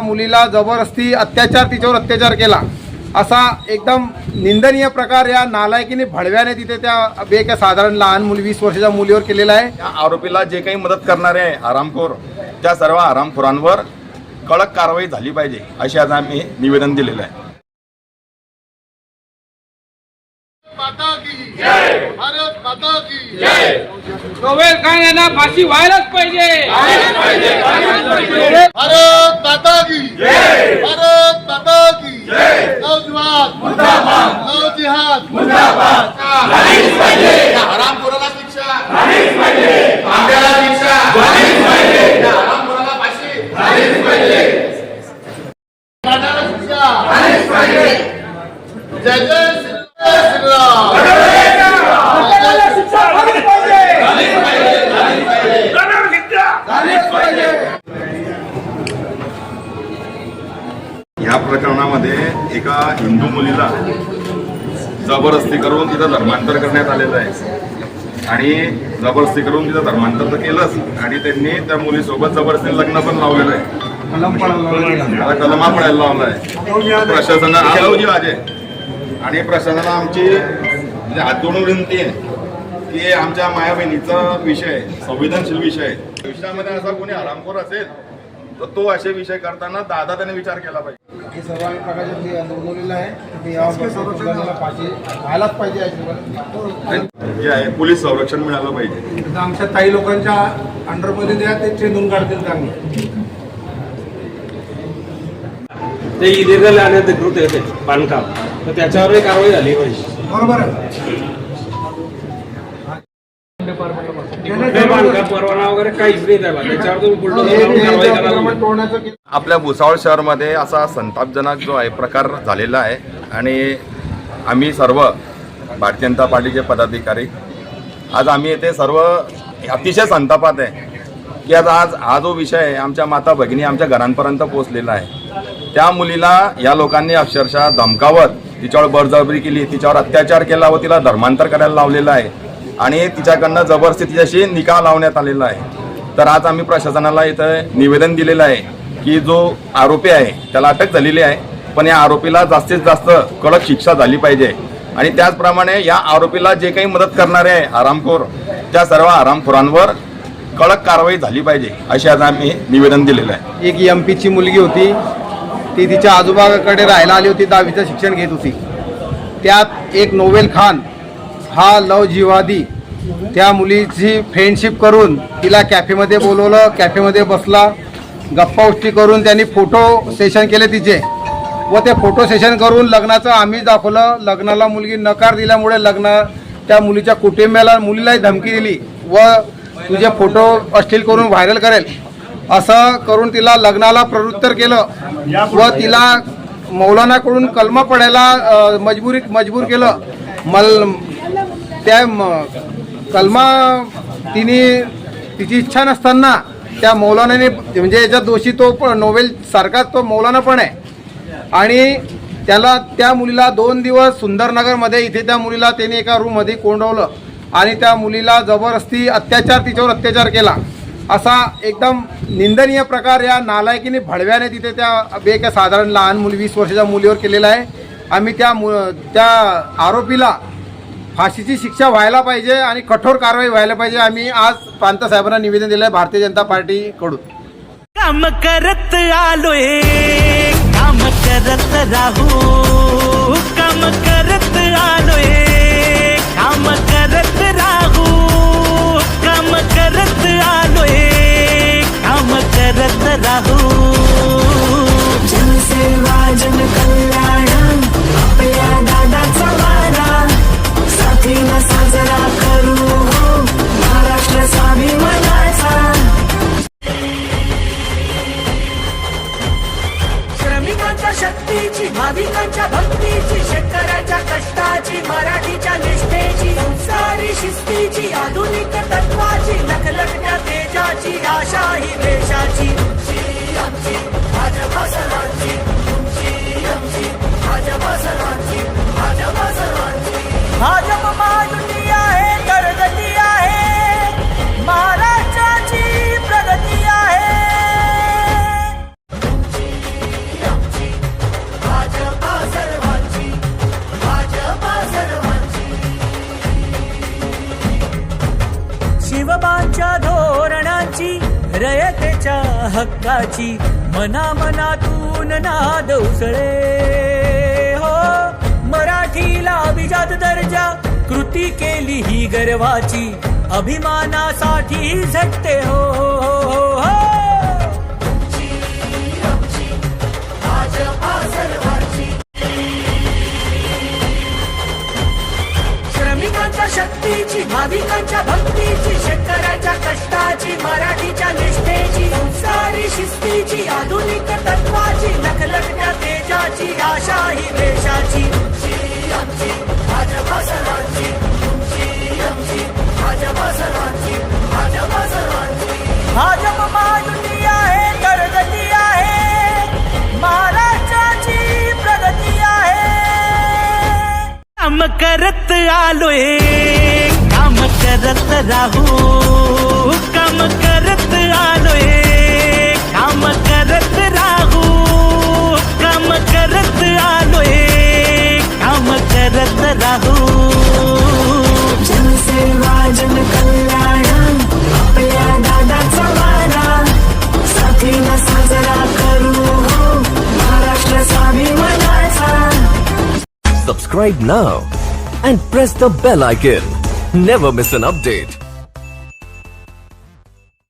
मुलीला जबरदस्ती अत्याचार तिच्यावर अत्याचार केला असा एकदम निंदनीय प्रकार या नालायकीने भडव्याने तिथे त्या साधारण लहान मुली 20 वर्षाच्या मुलीवर केलेला आहे। या आरोपीला जे काही मदत करणारे आहे हरामखोर त्या सर्व हरामखोरांवर कडक कारवाई झाली पाहिजे अशी आज आम्ही निवेदन दिलेलं आहे। माता की जय, भारत माता की जय। नोवेल खान यांना फाशी व्हायलाच पाहिजे। भारत माता की जय, भारत माता की जय। नौजवान मुर्दाबाद, नौजिहाद मुर्दाबाद। झालीच पाहिजे हरामखोराला शिक्षा, झालीच पाहिजे आंब्याला शिक्षा, झालीच पाहिजे हरामखोराला फाशी, झालीच पाहिजे प्राणाला शिक्षा, झालीच पाहिजे। जय जय श्रीराम। या प्रकरणामध्ये एका हिंदू मुलीला जबरदस्ती करून तिथं धर्मांतर करण्यात आलेलं आहे आणि जबरदस्ती करून तिथं धर्मांतर तर केलंच आणि त्यांनी त्या मुलीसोबत जबरदस्ती लग्न पण लावलेलं आहे। आता कलमा पडायला लावला आहे प्रशासनाला आणि प्रशासनाला आमची म्हणजे हात जोडून विनंती आहे की आमच्या माया बहिणीचा विषय संवेदनशील विषय आहे। विषयामध्ये असा कोणी हरामखोर असेल तर तो असे विषय करताना दादा त्याने विचार केला पाहिजे। हे सर्व प्रकारचे नोंदवलेलं आहे ते यावर फाशी व्हायलाच पाहिजे जे आहे पोलीस संरक्षण मिळालं पाहिजे। आमच्या काही लोकांच्या अंडरमध्ये द्या ते चेंदून काढतील चांगले ते इलिगल आणि अधिकृत आहे ते बांधकाम तर त्याच्यावरही कारवाई झाली पाहिजे। बरोबर आहे बांधकाम परवाना वगैरे काहीच नाही त्याच्यावर तुम्ही बुलडोझर कारवाई करावी। आपल्या भुसावळ शहरामध्ये असा संतापजनक जो आहे प्रकार झालेला आहे आणि आम्ही सर्व भारतीय जनता पार्टीचे पदाधिकारी आज आम्ही येथे सर्व अतिशय संतापात आहे की आज हा जो विषय आहे आमच्या माता भगिनी आमच्या घरांपर्यंत पोहोचलेला आहे। त्या मुलीला या लोकांनी अक्षरशः धमकावत तिच्यावर बळजबरी केली, तिच्यावर अत्याचार केला व तिला धर्मांतर करायला लावलेलं आहे आणि तिच्याकडनं जबरदस्ती तिच्याशी निकाह लावण्यात आलेला आहे। तर आज आम्ही प्रशासनाला इथं निवेदन दिलेलं आहे की जो आरोपी आहे त्याला अटक झालेली आहे पण या आरोपीला जास्तीत जास्त कडक शिक्षा झाली पाहिजे आणि त्याचप्रमाणे या आरोपीला जे काही मदत करणारे आहे हरामखोर त्या सर्व हरामखोरांवर कडक कारवाई झाली पाहिजे अशी आज आम्ही निवेदन दिलेलं आहे। एक MP ची मुलगी होती ती तिच्या आजोबाकडे राहायला आली होती, 10वीचं शिक्षण घेत होती। त्यात एक नोवेल खान हा लव जिहादी त्या मुलीची फ्रेंडशिप करून तिला कॅफेमध्ये बोलवलं, कॅफेमध्ये बसला, गप्पा गोष्टी करून त्यांनी फोटो सेशन केले तिचे व ते फोटो सेशन करून लग्नाचं आम्ही दाखवलं। लग्नाला मुलगी नकार दिल्यामुळे त्या मुलीच्या कुटुंबियाला मुलीलाही धमकी दिली व तुझे फोटो अश्लील करून व्हायरल करेल असं करून तिला लग्नाला प्रवृत्त केलं व तिला मौलानाकडून कलमा पडायला मजबूर केलं। त्या कलमा तिची इच्छा नसताना त्या मौलानाने म्हणजे याच्यात दोषी तो नोवेल सारखाच तो मौलाना पण आहे आणि त्या मुलीला 2 दिवस सुंदरनगरमध्ये इथे त्या मुलीला त्याने एका रूममध्ये कोंडवलं आणि त्या मुलीला जबरदस्ती तिच्यावर अत्याचार केला असा एकदम निंदनीय प्रकार या नालायकीने भडव्याने तिथे त्या साधारण लहान मुली 20 वर्षाच्या मुलीवर केलेला आहे। आम्ही त्या आरोपीला फाशीची शिक्षा व्हायला पाहिजे आणि कठोर कारवाई व्हायला पाहिजे। आम्ही आज प्रांत साहेबांना निवेदन दिलं आहे भारतीय जनता पार्टीकडून। काम करत आलोय, काम करत राहू, काम करत आलोय, काम करत राहू, काम करत आलोय, काम करत राहू। जनसेवा जन कल्याण आपल्या दादाचा वारा, साथीला साजरा करू महाराष्ट्र स्वाभिमानाचा। श्रमिकांचा शक्तीची, भाविकांच्या भक्तीची, शेतकऱ्याच्या कष्टाची, मराठीच्या निष्ठेची, संस्कारी शिस्तीची, आधुनिक तत्वाची, लखलखत्या तेजाची, आशा ही देशाची. तुमची आमची भाजपा सर्वांची, तुमची आमची भाजपा सर्वांची, भाजपा सर्वांची. भाजप महायुती आहे, तरगती आहे, महाराष्ट्राची प्रगती आहे. भाजपा सर्वांची, भाजपा सर्वांची. शिवबांच्या धोरणांची, रयतेच्या हक्काची, मनामनातून नाद उसळे हो. मराठीला अभिजात दर्जा, कृती केली ही गर्वाची, अभिमानासाठी झटते हो, हो, हो. श्रमिकांच्या शक्तीची, भाविकांच्या भक्तीची, शेतकऱ्याच्या कष्टाची, मराठीच्या निष्ठेची, संस्कारी शिस्तीची, आधुनिक तत्वाची, लखलखत्या तेजाची, आशा ही देशाची. तुमची आमची भाजपा सर्वांची, तुमची आमची भाजपा सर्वांची, भाजपा सर्वांची. भाजप महायुती आहे, तरगती आहे, महाराष्ट्राची प्रगती आहे. काम करत आलोय, काम करत राहू, काम करत आलोय, काम करत राहू, काम करत आलोय, काम करत राहू. जनसेवा जन कल्याण आपल्या दादाचा वारा, साथीला साजरा करू हो Maharashtra स्वाभिमानाचा. Subscribe now and press the bell icon. Never miss an update.